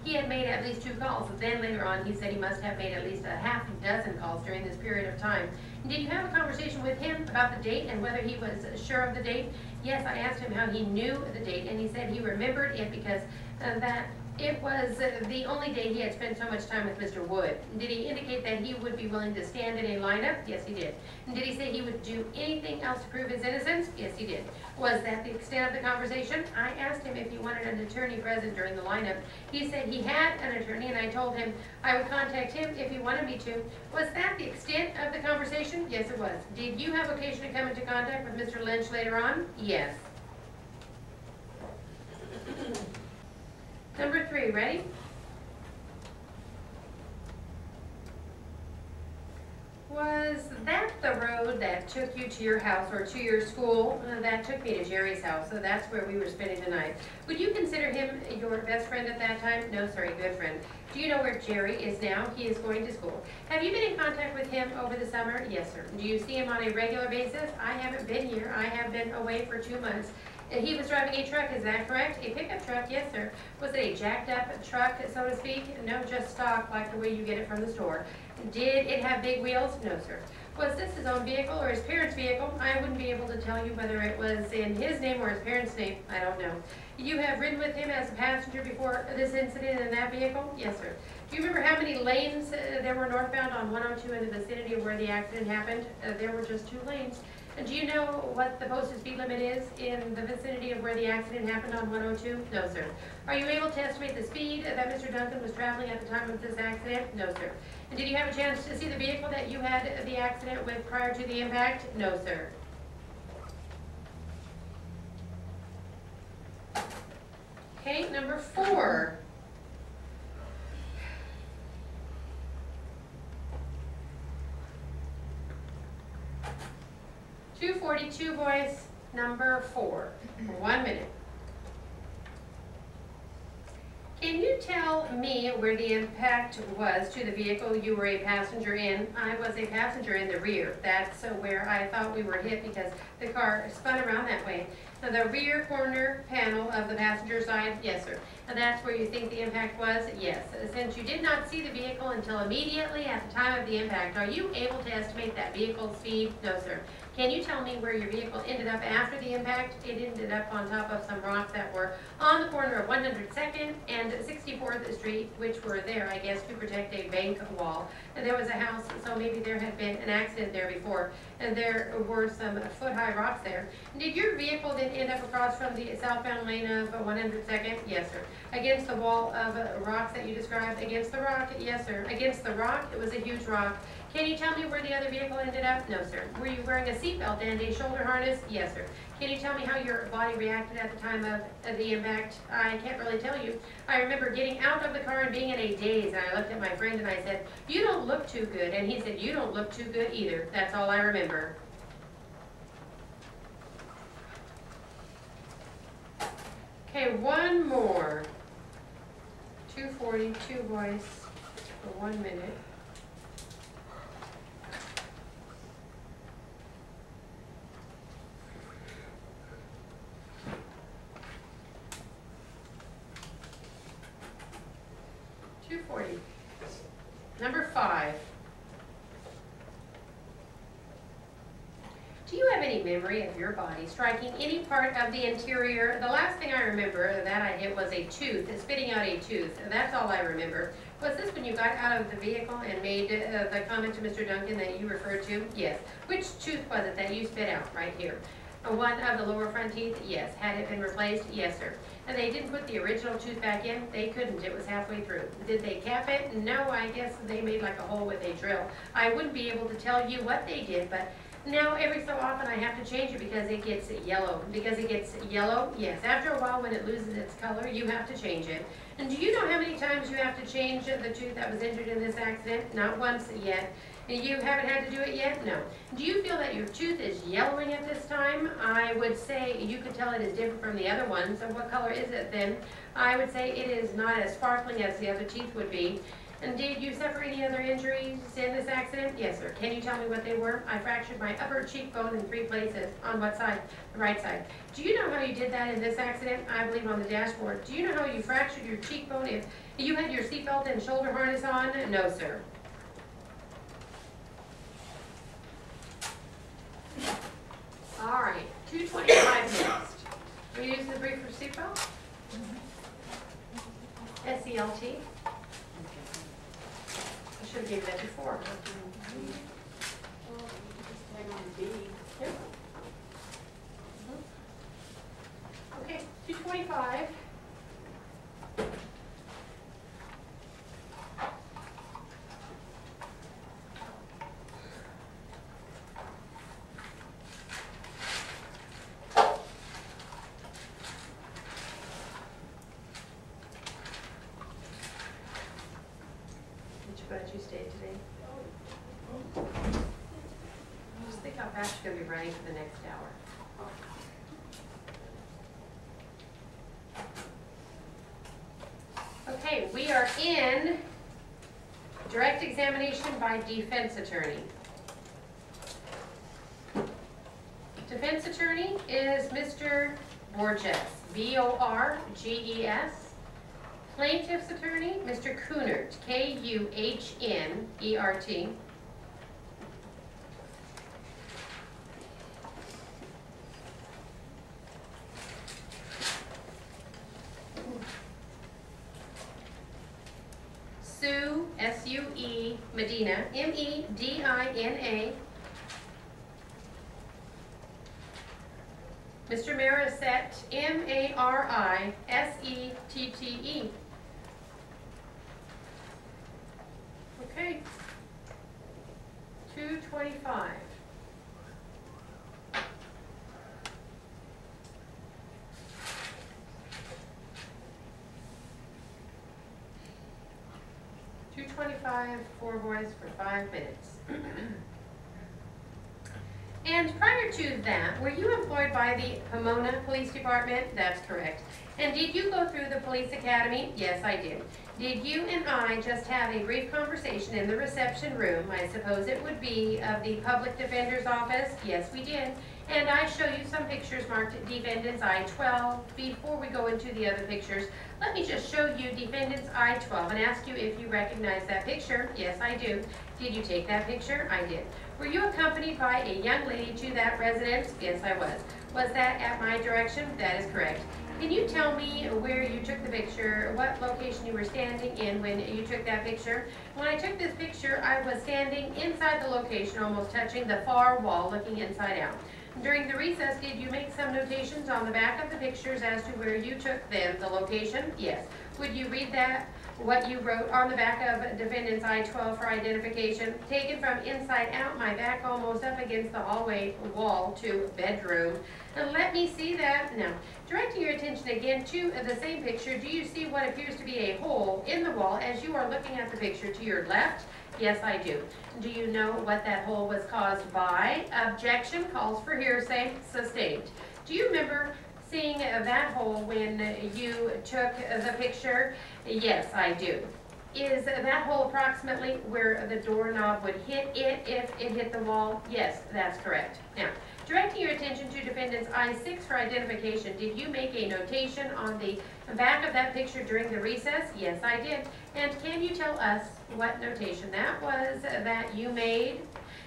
he had made at least 2 calls. Then later on, he said he must have made at least a half dozen calls during this period of time. Did you have a conversation with him about the date and whether he was sure of the date? Yes, I asked him how he knew the date, and he said he remembered it because that it was the only day he had spent so much time with Mr. Wood. Did he indicate that he would be willing to stand in a lineup? Yes, he did. And did he say he would do anything else to prove his innocence? Yes, he did. Was that the extent of the conversation? I asked him if he wanted an attorney present during the lineup. He said he had an attorney, and I told him I would contact him if he wanted me to. Was that the extent of the conversation? Yes, it was. Did you have occasion to come into contact with Mr. Lynch later on? Yes. Number 3, ready? Was that the road that took you to your house or to your school? That took me to Jerry's house, so that's where we were spending the night. Would you consider him your best friend at that time? No, sir, a good friend. Do you know where Jerry is now? He is going to school. Have you been in contact with him over the summer? Yes, sir. Do you see him on a regular basis? I haven't been here. I have been away for 2 months. He was driving a truck, is that correct? A pickup truck, yes, sir. Was it a jacked up truck, so to speak? No, just stock, like the way you get it from the store. Did it have big wheels? No, sir. Was this his own vehicle or his parents' vehicle? I wouldn't be able to tell you whether it was in his name or his parents' name. I don't know. You have ridden with him as a passenger before this incident in that vehicle? Yes, sir. Do you remember how many lanes there were northbound on 102 in the vicinity of where the accident happened? There were just 2 lanes. And do you know what the posted speed limit is in the vicinity of where the accident happened on 102? No, sir. Are you able to estimate the speed that Mr. Duncan was traveling at the time of this accident? No, sir. And did you have a chance to see the vehicle that you had the accident with prior to the impact? No, sir. Okay, number 4. .242, boys, number 4, for 1 minute. Can you tell me where the impact was to the vehicle you were a passenger in? I was a passenger in the rear. That's where I thought we were hit because the car spun around that way. Now, the rear corner panel of the passenger side, yes, sir. And that's where you think the impact was? Yes. Since you did not see the vehicle until immediately at the time of the impact, are you able to estimate that vehicle's speed? No, sir. Can you tell me where your vehicle ended up after the impact? It ended up on top of some rocks that were on the corner of 102nd and 64th Street, which were there, I guess, to protect a bank wall. And there was a house, so maybe there had been an accident there before, and there were some foot-high rocks there. Did your vehicle then end up across from the southbound lane of 102nd? Yes, sir. Against the wall of rocks that you described? Against the rock? Yes, sir. Against the rock? It was a huge rock. Can you tell me where the other vehicle ended up? No, sir. Were you wearing a seatbelt and a shoulder harness? Yes, sir. Can you tell me how your body reacted at the time of the impact? I can't really tell you. I remember getting out of the car and being in a daze, and I looked at my friend and I said, "You don't look too good," and he said, "You don't look too good either." That's all I remember. Okay, one more. 242, boys, for 1 minute. Number 5. Do you have any memory of your body striking any part of the interior? The last thing I remember that I hit was a tooth, spitting out a tooth. That's all I remember. Was this when you got out of the vehicle and made the comment to Mr. Duncan that you referred to? Yes. Which tooth was it that you spit out? Right here. One of the lower front teeth? Yes. Had it been replaced? Yes, sir. And they didn't put the original tooth back in? They couldn't. It was halfway through. Did they cap it? No, I guess they made like a hole with a drill. I wouldn't be able to tell you what they did, but now every so often I have to change it because it gets yellow. Because it gets yellow? Yes. After a while when it loses its color, you have to change it. And do you know how many times you have to change the tooth that was injured in this accident? Not once yet. You haven't had to do it yet? No. Do you feel that your tooth is yellowing at this time? I would say you could tell it is different from the other one. So what color is it then? I would say it is not as sparkling as the other teeth would be. And did you suffer any other injuries in this accident? Yes, sir. Can you tell me what they were? I fractured my upper cheekbone in 3 places. On what side? The right side. Do you know how you did that in this accident? I believe on the dashboard. Do you know how you fractured your cheekbone if you had your seatbelt and shoulder harness on? No, sir. All right, 225 next. We use the brief for seatbelt? SELT. I should have given that before. Yep. Okay, 225. Glad you stayed today. Just think how fast you're going to be running for the next hour. Okay, we are in direct examination by defense attorney. Defense attorney is Mr. Borges, B-O-R-G-E-S. Plaintiff's attorney, Mr. Kuhnert, K-U-H-N-E-R-T. Sue, S-U-E, Medina, M-E-D-I-N-A. Mr. Marisette, M-A-R-I-S-E-T-T-E. Okay, 225. $225, 4 boys for 5 minutes. And prior to that, were you employed by the Pomona Police Department? That's correct. And did you go through the police academy? Yes, I did. Did you and I just have a brief conversation in the reception room? I suppose it would be of the public defender's office? Yes, we did. And I show you some pictures marked Defendant's I-12. Before we go into the other pictures, let me just show you Defendant's I-12 and ask you if you recognize that picture. Yes, I do. Did you take that picture? I did. Were you accompanied by a young lady to that residence? Yes, I was. Was that at my direction? That is correct. Can you tell me where you took the picture, what location you were standing in when you took that picture? When I took this picture, I was standing inside the location, almost touching the far wall, looking inside out. During the recess, did you make some notations on the back of the pictures as to where you took them, the location? Yes. Would you read that, what you wrote on the back of Defendant's I-12 for identification? Taken from inside out, my back almost up against the hallway wall to bedroom. And let me see that. Now, directing your attention again to the same picture, do you see what appears to be a hole in the wall as you are looking at the picture to your left? Yes, I do. Do you know what that hole was caused by? Objection, calls for hearsay, sustained. Do you remember seeing that hole when you took the picture? Yes, I do. Is that hole approximately where the doorknob would hit it if it hit the wall? Yes, that's correct. Now, directing your attention to Defendant's I-6 for identification, did you make a notation on the back of that picture during the recess? Yes, I did. And can you tell us what notation that was that you made?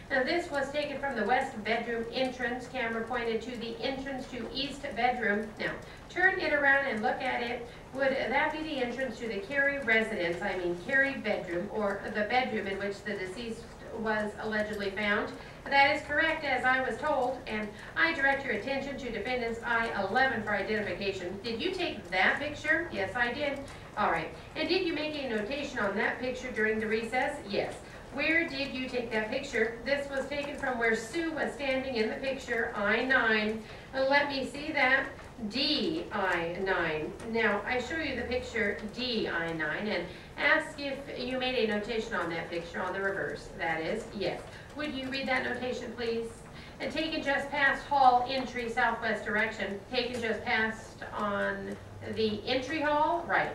Now, this was taken from the west bedroom entrance. Camera pointed to the entrance to east bedroom. Now, turn it around and look at it. Would that be the entrance to the Carey residence, I mean Carey bedroom, or the bedroom in which the deceased was allegedly found? That is correct, as I was told, and I direct your attention to Defendant's I-11 for identification. Did you take that picture? Yes, I did. All right. And did you make a notation on that picture during the recess? Yes. Where did you take that picture? This was taken from where Sue was standing in the picture, I-9. Let me see that. D-I-9. Now, I show you the picture D-I-9 and ask if you made a notation on that picture on the reverse. That is, yes. Would you read that notation, please? And taken just past hall entry southwest direction. Taken just past on the entry hall? Right.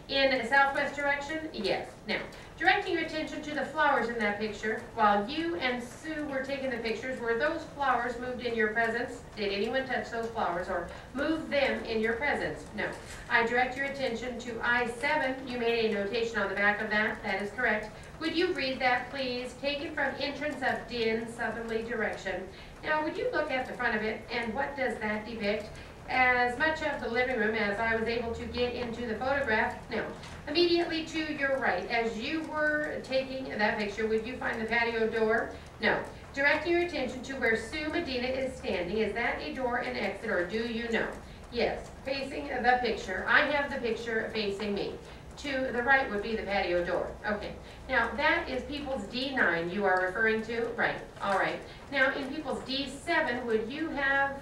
In southwest direction? Yes. Now, directing your attention to the flowers in that picture, while you and Sue were taking the pictures, were those flowers moved in your presence? Did anyone touch those flowers or move them in your presence? No. I direct your attention to I-7. You made a notation on the back of that. That is correct. Would you read that, please? Taken from entrance of den, southerly direction. Now, would you look at the front of it, and what does that depict? As much of the living room as I was able to get into the photograph? No. Immediately to your right, as you were taking that picture, would you find the patio door? No. Directing your attention to where Sue Medina is standing, is that a door and exit, or do you know? Yes. Facing the picture. I have the picture facing me. To the right would be the patio door. Okay. Now, that is People's D9 you are referring to? Right. All right. Now, in People's D7, would you have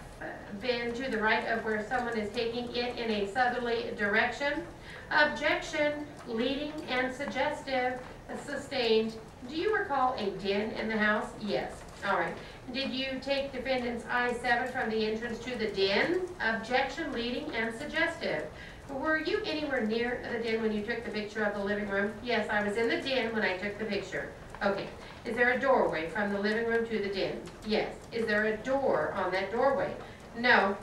been to the right of where someone is taking it in a southerly direction? Objection, leading and suggestive, sustained. Do you recall a den in the house? Yes. All right. Did you take defendant's I-7 from the entrance to the den? Objection, leading and suggestive. Were you anywhere near the den when you took the picture of the living room? Yes, I was in the den when I took the picture. Okay. Is there a doorway from the living room to the den? Yes. Is there a door on that doorway? No.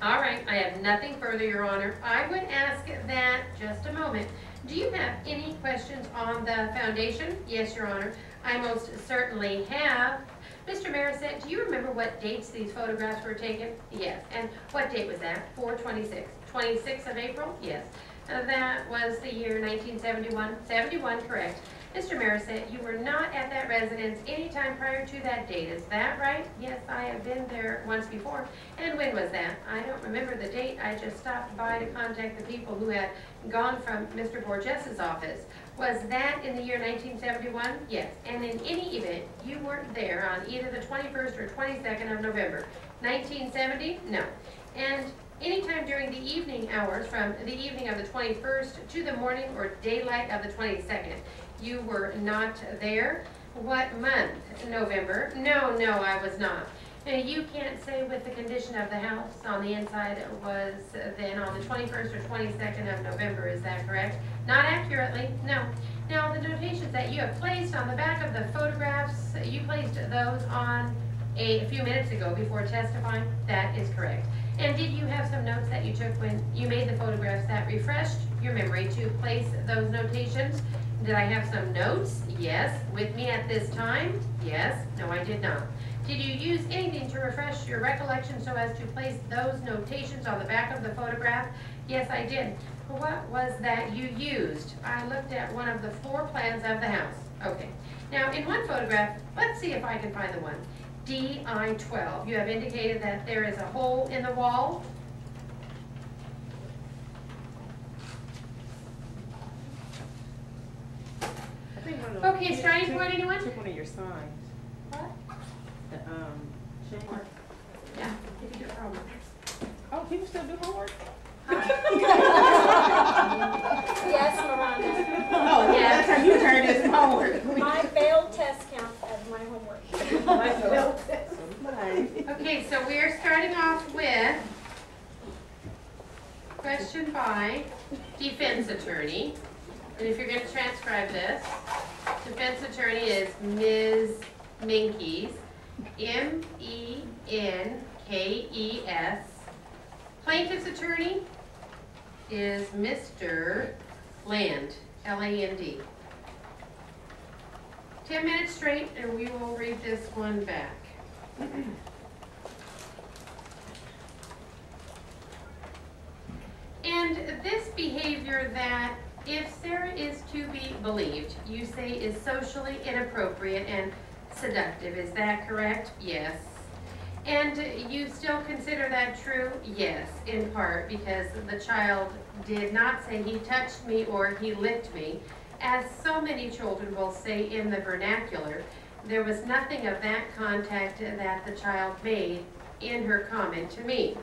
All right. I have nothing further, Your Honor. I would ask that, just a moment, do you have any questions on the foundation? Yes, Your Honor. I most certainly have. Mr. Marisette, do you remember what dates these photographs were taken? Yes. And what date was that? 4/26. 26th of April? Yes. That was the year 1971. 71, correct. Mr. Marisette, you were not at that residence any time prior to that date. Is that right? Yes, I have been there once before. And when was that? I don't remember the date. I just stopped by to contact the people who had gone from Mr. Borges' office. Was that in the year 1971? Yes. And in any event, you weren't there on either the 21st or 22nd of November. 1970? No. And anytime during the evening hours, from the evening of the 21st to the morning or daylight of the 22nd, you were not there. What month? November? No, I was not. You can't say with the condition of the house on the inside it was then on the 21st or 22nd of November, is that correct? Not accurately, no. Now, the notations that you have placed on the back of the photographs, you placed those on a few minutes ago before testifying? That is correct. And did you have some notes that you took when you made the photographs that refreshed your memory to place those notations? Did I have some notes? Yes. With me at this time? Yes. No, I did not. Did you use anything to refresh your recollection so as to place those notations on the back of the photograph? Yes, I did. What was that you used? I looked at one of the floor plans of the house. Okay. Now, in one photograph, let's see if I can find the one. DI-12. You have indicated that there is a hole in the wall. Okay, starting point, anyone? Took one of your signs. What? The homework. Yeah, you can do it for homework. Oh, people still do homework? Yes, Miranda. Oh, yeah, that's how you turn this homework. My failed test counts as my homework. My failed test. Okay, so we are starting off with question by defense attorney. And if you're going to transcribe this, defense attorney is Ms. Menkes, M-E-N-K-E-S. Plaintiff's attorney is Mr. Land, L-A-N-D. 10 minutes straight, and we will read this one back. And this behavior that, if Sarah is to be believed, you say is socially inappropriate and seductive, is that correct? Yes. And you still consider that true? Yes, in part, because the child did not say he touched me or he licked me. As so many children will say in the vernacular, there was nothing of that contact that the child made in her comment to me.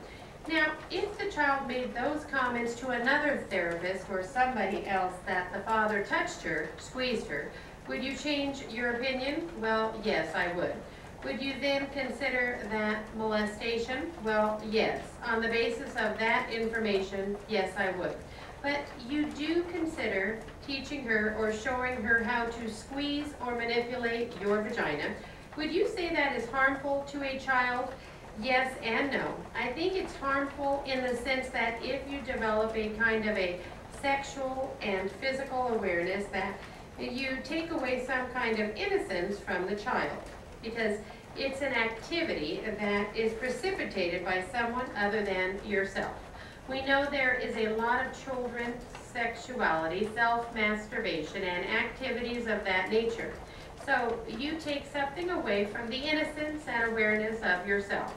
Now, if the child made those comments to another therapist or somebody else that the father touched her, squeezed her, would you change your opinion? Well, yes, I would. Would you then consider that molestation? Well, yes. On the basis of that information, yes, I would. but you do consider teaching her or showing her how to squeeze or manipulate your vagina. Would you say that is harmful to a child? Yes and no. I think it's harmful in the sense that if you develop a kind of a sexual and physical awareness, that you take away some kind of innocence from the child, because it's an activity that is precipitated by someone other than yourself. We know there is a lot of children's sexuality, self-masturbation, and activities of that nature. So you take something away from the innocence and awareness of yourself.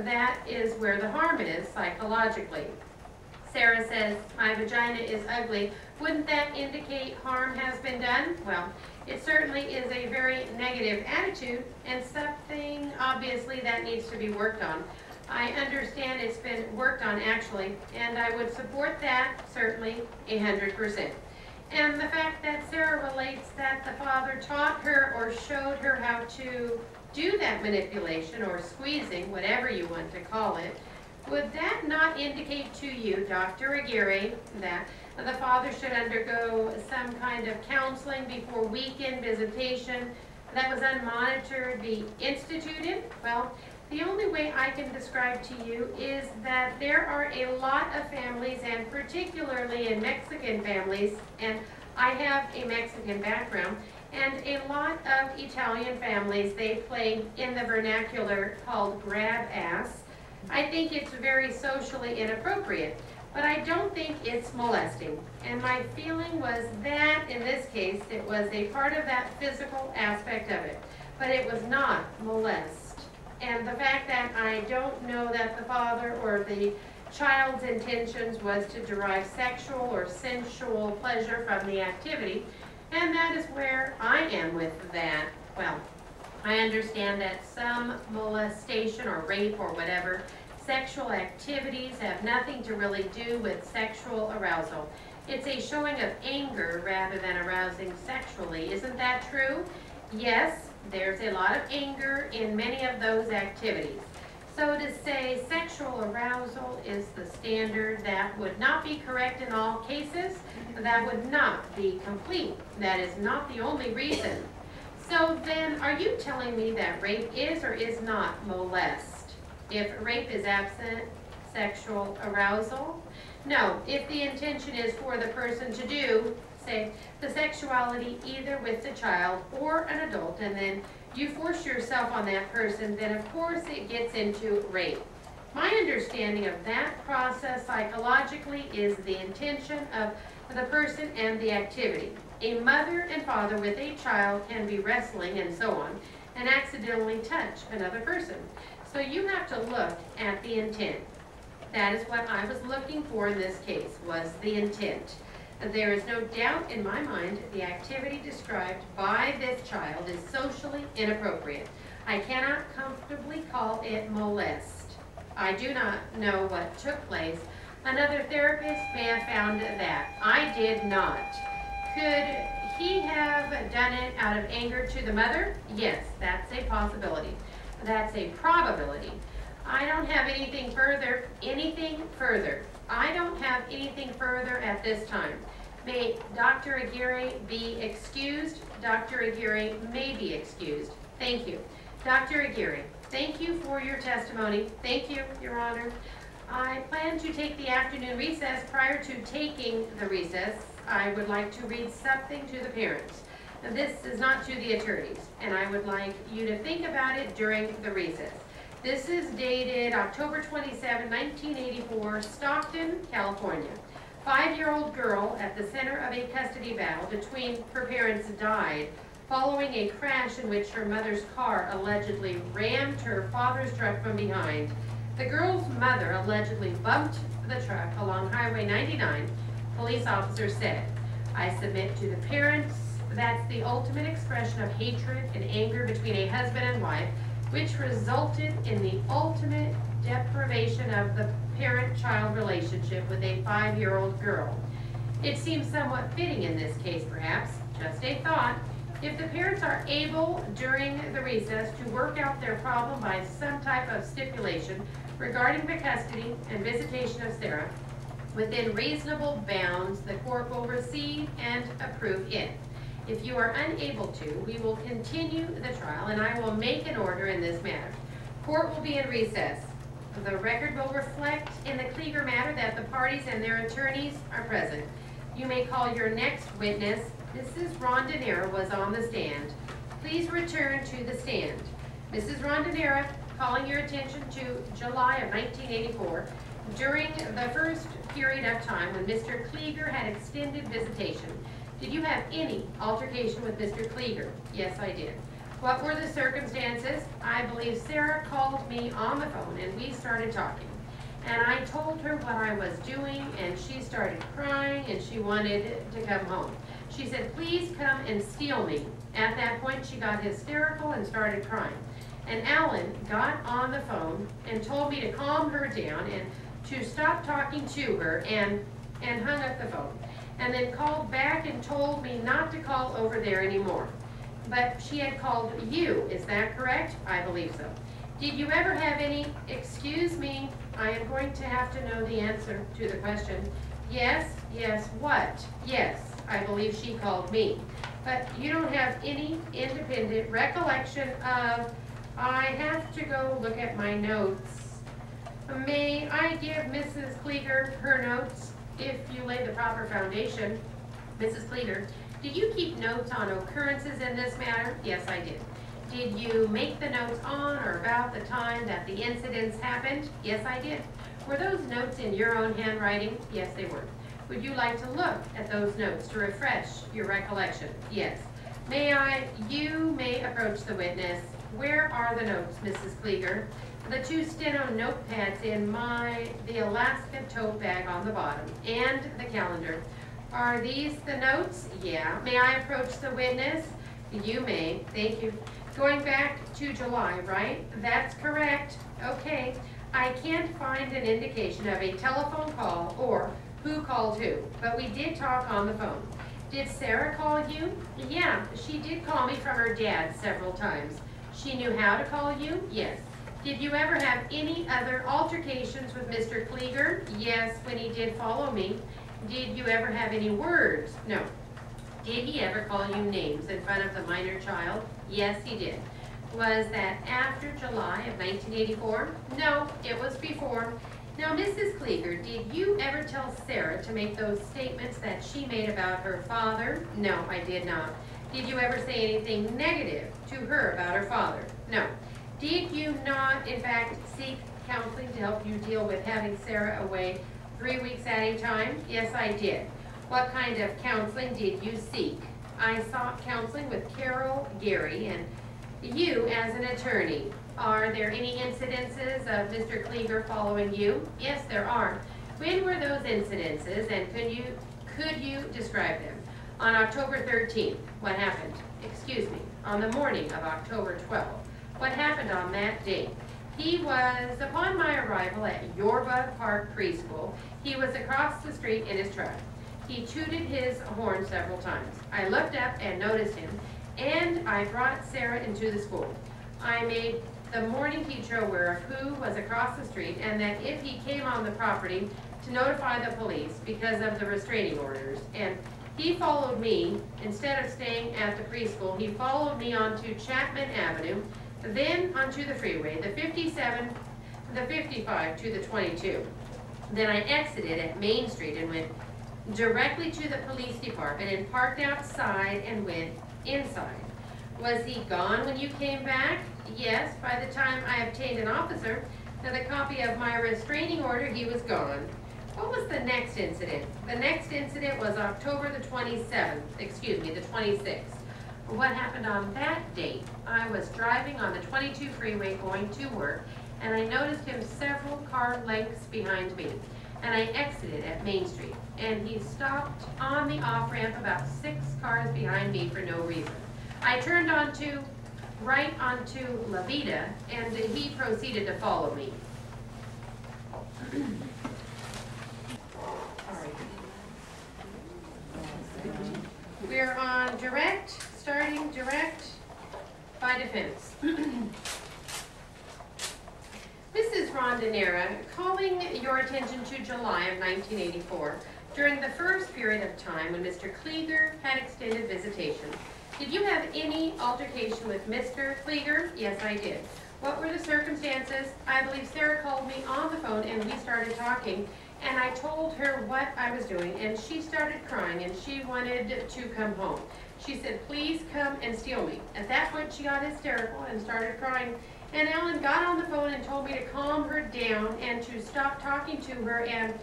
That is where the harm is psychologically. Sarah says, my vagina is ugly. Wouldn't that indicate harm has been done? Well, it certainly is a very negative attitude and something obviously that needs to be worked on. I understand it's been worked on actually, and I would support that certainly 100%. And the fact that Sarah relates that the father taught her or showed her how to do that manipulation or squeezing, whatever you want to call it, would that not indicate to you, Dr. Aguirre, that the father should undergo some kind of counseling before weekend visitation that was unmonitored be instituted? Well, the only way I can describe to you is that there are a lot of families, and particularly in Mexican families, and I have a Mexican background, and a lot of Italian families, they play in the vernacular called grab ass. I think it's very socially inappropriate, but I don't think it's molesting. And my feeling was that, in this case, it was a part of that physical aspect of it, but it was not molest. And the fact that I don't know that the father or the child's intentions was to derive sexual or sensual pleasure from the activity, and that is where I am with that. Well, I understand that some molestation or rape or whatever, sexual activities have nothing to really do with sexual arousal. It's a showing of anger rather than arousing sexually. Isn't that true? Yes, there's a lot of anger in many of those activities. So to say sexual arousal is the standard, that would not be correct in all cases. That would not be complete. That is not the only reason. So then, are you telling me that rape is or is not molest? If rape is absent sexual arousal? No, if the intention is for the person to do, say, the sexuality either with the child or an adult, and then you force yourself on that person, then of course it gets into rape. My understanding of that process psychologically is the intention of the person and the activity. A mother and father with a child can be wrestling and so on, and accidentally touch another person. So you have to look at the intent. That is what I was looking for in this case, was the intent. There is no doubt in my mind the activity described by this child is socially inappropriate. I cannot comfortably call it molest. I do not know what took place. Another therapist may have found that. I did not. Could he have done it out of anger to the mother? Yes, that's a possibility. That's a probability. I don't have anything further. I don't have anything further at this time. May Dr. Aguirre be excused? Dr. Aguirre may be excused. Thank you. Dr. Aguirre, thank you for your testimony. Thank you, Your Honor. I plan to take the afternoon recess. Prior to taking the recess, I would like to read something to the parents. This is not to the attorneys, and I would like you to think about it during the recess. This is dated October 27, 1984, Stockton, California. 5-year-old girl at the center of a custody battle between her parents died following a crash in which her mother's car allegedly rammed her father's truck from behind. The girl's mother allegedly bumped the truck along Highway 99, police officers said. I submit to the parents that's the ultimate expression of hatred and anger between a husband and wife, which resulted in the ultimate deprivation of the parent-child relationship with a 5-year-old girl. It seems somewhat fitting in this case, perhaps, just a thought, if the parents are able during the recess to work out their problem by some type of stipulation regarding the custody and visitation of Sarah, within reasonable bounds, the court will receive and approve it. If you are unable to, we will continue the trial and I will make an order in this matter. Court will be in recess. The record will reflect in the Klieger matter that the parties and their attorneys are present. You may call your next witness. Mrs. Rondinera was on the stand. Please return to the stand. Mrs. Rondinera, calling your attention to July of 1984, during the first period of time when Mr. Klieger had extended visitation. Did you have any altercation with Mr. Klieger? Yes, I did. What were the circumstances? I believe Sarah called me on the phone and we started talking. And I told her what I was doing and she started crying and she wanted to come home. She said, please come and steal me. At that point, she got hysterical and started crying. And Alan got on the phone and told me to calm her down and to stop talking to her and hung up the phone. And then called back and told me not to call over there anymore. But she had called you, is that correct? I believe so. Did you ever have any, excuse me, I am going to have to know the answer to the question. Yes, what? Yes, I believe she called me. But you don't have any independent recollection of, I have to go look at my notes. May I give Mrs. Klieger her notes if you lay the proper foundation? Mrs. Klieger, did you keep notes on occurrences in this matter? Yes, I did. Did you make the notes on or about the time that the incidents happened? Yes, I did. Were those notes in your own handwriting? Yes, they were. Would you like to look at those notes to refresh your recollection? Yes. You may approach the witness. Where are the notes, Mrs. Klieger? The 2 steno notepads in the Alaska tote bag on the bottom, and the calendar. Are these the notes? Yeah. May I approach the witness? You may. Thank you. Going back to July, right? That's correct. Okay. I can't find an indication of a telephone call or who called who, but we did talk on the phone. Did Sarah call you? Yeah, she did call me from her dad several times. She knew how to call you? Yes. Did you ever have any other altercations with Mr. Klieger? Yes, when he did follow me. Did you ever have any words? No. Did he ever call you names in front of the minor child? Yes, he did. Was that after July of 1984? No, it was before. Now, Mrs. Klieger, did you ever tell Sarah to make those statements that she made about her father? No, I did not. Did you ever say anything negative to her about her father? No. Did you not, in fact, seek counseling to help you deal with having Sarah away 3 weeks at a time? Yes, I did. What kind of counseling did you seek? I sought counseling with Carol Gary and you as an attorney. Are there any incidences of Mr. Klieger following you? Yes, there are. When were those incidences and could you describe them? On October 13th, what happened? Excuse me, on the morning of October 12th. What happened on that date? He was, upon my arrival at Yorba Park Preschool, he was across the street in his truck. He tooted his horn several times. I looked up and noticed him, and I brought Sarah into the school. I made the morning teacher aware of who was across the street and that if he came on the property to notify the police because of the restraining orders. And he followed me, instead of staying at the preschool, he followed me onto Chapman Avenue, then onto the freeway, the 57, the 55 to the 22. Then I exited at Main Street and went directly to the police department and parked outside and went inside. Was he gone when you came back? Yes, by the time I obtained an officer and a copy of my restraining order, he was gone. What was the next incident? The next incident was October the 27th, excuse me, the 26th. What happened on that date? I was driving on the 22 freeway going to work, and I noticed him several car lengths behind me. And I exited at Main Street, and he stopped on the off-ramp about 6 cars behind me for no reason. I turned right onto La Vida, and he proceeded to follow me. We're on direct, starting direct by defense. Mrs. is Rhonda Nera, calling your attention to July of 1984, during the first period of time when Mr. Klieger had extended visitation. Did you have any altercation with Mr. Klieger? Yes, I did. What were the circumstances? I believe Sarah called me on the phone and we started talking, and I told her what I was doing, and she started crying and she wanted to come home. She said, please come and steal me. At that point, she got hysterical and started crying, and Ellen got on the phone and told me to calm her down and to stop talking to her, and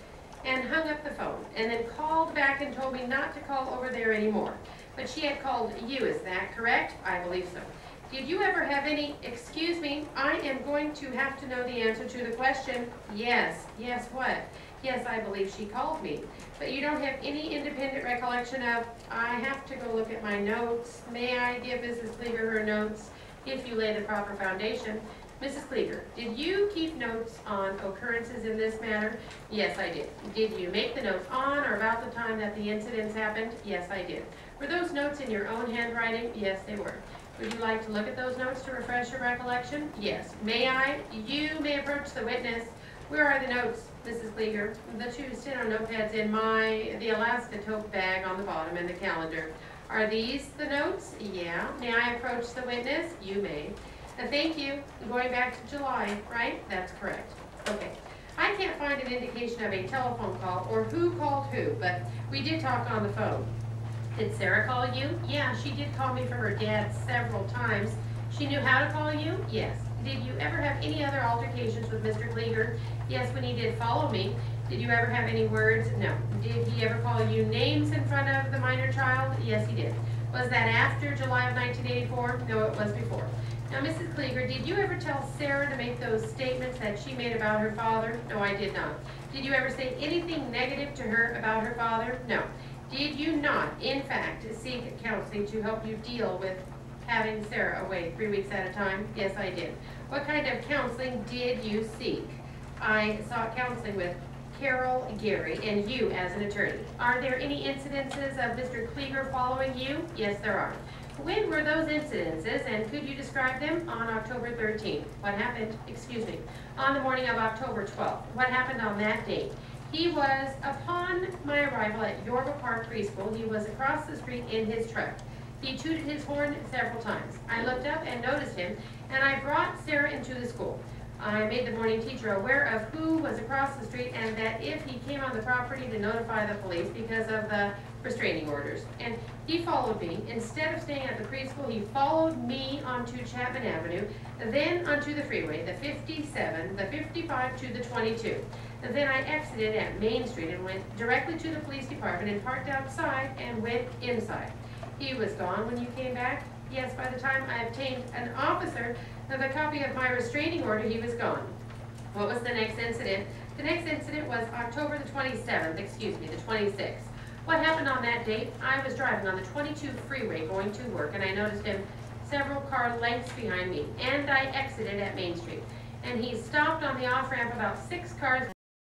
hung up the phone, and then called back and told me not to call over there anymore. But she had called you, is that correct? I believe so. Did you ever have any, excuse me, I am going to have to know the answer to the question. Yes. Yes, what? Yes, I believe she called me. But you don't have any independent recollection of, I have to go look at my notes. May I give Mrs. Klieger her notes if you lay the proper foundation? Mrs. Klieger, did you keep notes on occurrences in this matter? Yes, I did. Did you make the notes on or about the time that the incidents happened? Yes, I did. Were those notes in your own handwriting? Yes, they were. Would you like to look at those notes to refresh your recollection? Yes. May I? You may approach the witness. Where are the notes, Mrs. Klieger? The two steno notepads in the Alaska tote bag on the bottom and the calendar. Are these the notes? Yeah. May I approach the witness? You may. Thank you. Going back to July, right? That's correct. Okay. I can't find an indication of a telephone call or who called who, but we did talk on the phone. Did Sarah call you? Yeah, she did call me from her dad several times. She knew how to call you? Yes. Did you ever have any other altercations with Mr. Klieger? Yes, when he did follow me. Did you ever have any words? No. Did he ever call you names in front of the minor child? Yes, he did. Was that after July of 1984? No, it was before. Now, Mrs. Klieger, did you ever tell Sarah to make those statements that she made about her father? No, I did not. Did you ever say anything negative to her about her father? No. Did you not, in fact, seek counseling to help you deal with having Sarah away 3 weeks at a time? Yes, I did. What kind of counseling did you seek? I sought counseling with Carol Gary and you as an attorney. Are there any incidences of Mr. Klieger following you? Yes, there are. When were those incidences, and could you describe them? On October 13th. What happened? Excuse me. On the morning of October 12th. What happened on that date? He was, upon my arrival at Yorba Park Preschool, he was across the street in his truck. He tooted his horn several times. I looked up and noticed him, and I brought Sarah into the school. I made the morning teacher aware of who was across the street and that if he came on the property to notify the police because of the restraining orders. And he followed me. Instead of staying at the preschool, he followed me onto Chapman Avenue, then onto the freeway, the 57, the 55 to the 22. And then I exited at Main Street and went directly to the police department and parked outside and went inside. He was gone when you came back? Yes, by the time I obtained an officer of a copy of my restraining order, he was gone. What was the next incident? The next incident was October the 27th, excuse me, the 26th. What happened on that date? I was driving on the 22 freeway going to work, and I noticed him several car lengths behind me, and I exited at Main Street. And he stopped on the off-ramp about 6 cars